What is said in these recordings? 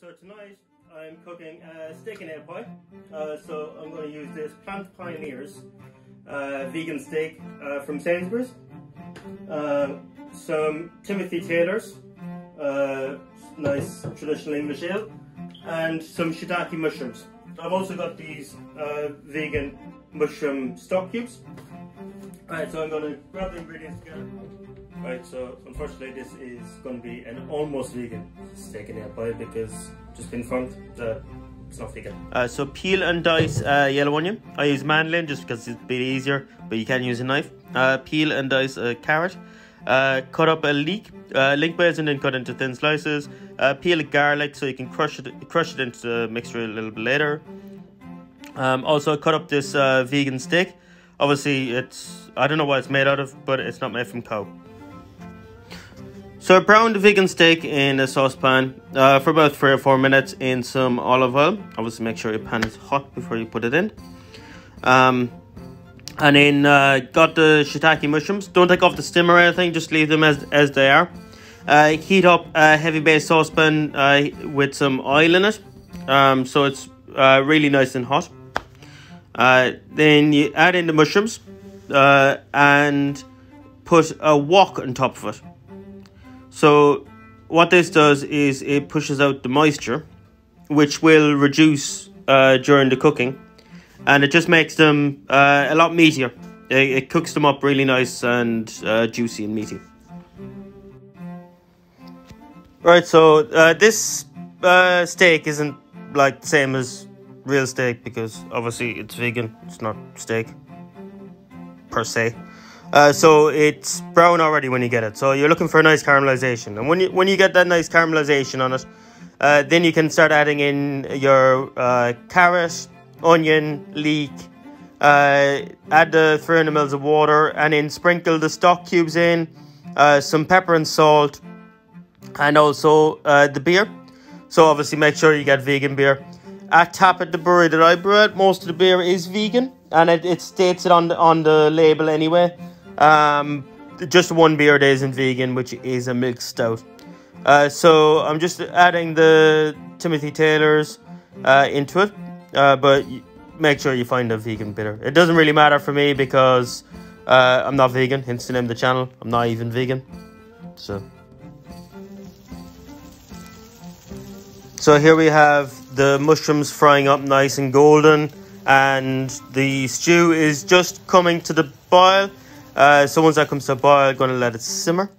So tonight I'm cooking a steak and egg pie. So I'm going to use this Plant Pioneers vegan steak from Sainsbury's. Some Timothy Taylor's nice traditional English ale, and some shiitake mushrooms. I've also got these vegan mushroom stock cubes. Alright, so I'm going to grab the ingredients together. Right, so unfortunately this is going to be an almost vegan steak and egg pie because just been informed that it's not vegan. So peel and dice yellow onion. I use mandolin just because it's a bit easier, but you can use a knife. Peel and dice a carrot. Cut up a leek, lengthways and then cut into thin slices. Peel a garlic so you can crush it into the mixture a little bit later. Also cut up this vegan steak. Obviously I don't know what it's made out of, but it's not made from cow. So I browned the vegan steak in a saucepan for about 3 or 4 minutes in some olive oil. Obviously make sure your pan is hot before you put it in. And then got the shiitake mushrooms. Don't take off the stem or anything, just leave them as they are. Heat up a heavy base saucepan with some oil in it, so it's really nice and hot. Then you add in the mushrooms and put a wok on top of it. So what this does is it pushes out the moisture, which will reduce during the cooking, and it just makes them a lot meatier. It cooks them up really nice and juicy and meaty. Right, so this steak isn't like the same as real steak because obviously it's vegan. It's not steak per se. So it's brown already when you get it. So you're looking for a nice caramelization, and when you get that nice caramelization on it, then you can start adding in your carrot, onion, leek, add the 300 ml of water, and then sprinkle the stock cubes in, some pepper and salt, and also the beer. So obviously make sure you get vegan beer. At Tappet, the brewery that I brew at, most of the beer is vegan, and it states it on the label anyway. Just one beer that isn't vegan, which is a milk stout. So I'm just adding the Timothy Taylor's into it, but make sure you find a vegan bitter. It doesn't really matter for me because I'm not vegan, hence the name of the channel. I'm not even vegan. So here we have the mushrooms frying up nice and golden, and the stew is just coming to the boil. So once that comes to a boil, I'm going to let it simmer.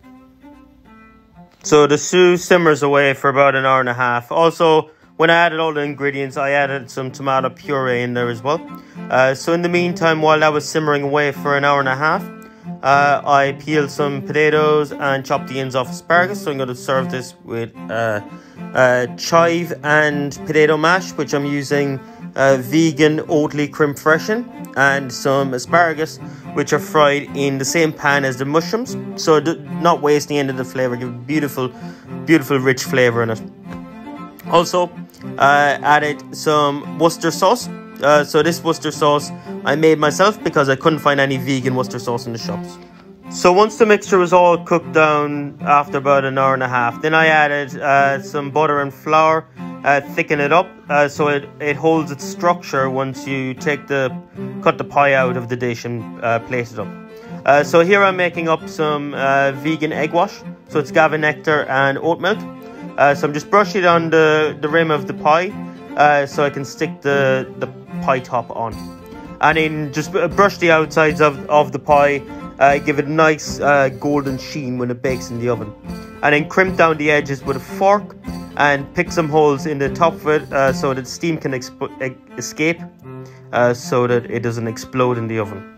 So the stew simmers away for about an hour and a half. Also, when I added all the ingredients, I added some tomato puree in there as well. So in the meantime, while that was simmering away for an hour and a half, I peeled some potatoes and chopped the ends off asparagus. So I'm going to serve this with chive and potato mash, which I'm using vegan Oatly creme freshen, and some asparagus, which are fried in the same pan as the mushrooms, so not wasting any of the flavour, give beautiful rich flavour in it. Also added some Worcester sauce. So this Worcester sauce I made myself because I couldn't find any vegan Worcester sauce in the shops. So once the mixture was all cooked down after about an hour and a half, then I added some butter and flour, thicken it up so it holds its structure once you cut the pie out of the dish and plate it up. So here I'm making up some vegan egg wash. So it's Gavin nectar and oat milk. So I'm just brushing it on the rim of the pie so I can stick the pie top on. And then just brush the outsides of the pie, give it a nice golden sheen when it bakes in the oven. And then crimp down the edges with a fork and pick some holes in the top of it so that steam can escape so that it doesn't explode in the oven.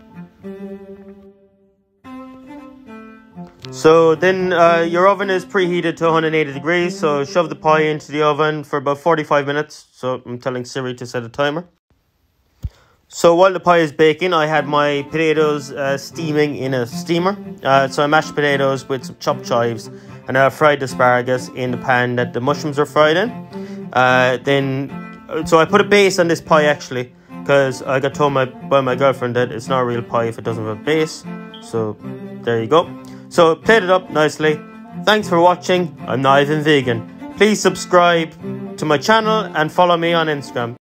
So then your oven is preheated to 180 degrees, so shove the pie into the oven for about 45 minutes. So I'm telling Siri to set a timer. So while the pie is baking, I had my potatoes steaming in a steamer. So I mashed potatoes with some chopped chives, and I fried the asparagus in the pan that the mushrooms are fried in. So I put a base on this pie actually, because I got told by my girlfriend that it's not a real pie if it doesn't have a base. So there you go. So plate it up nicely. Thanks for watching. I'm not even vegan. Please subscribe to my channel and follow me on Instagram.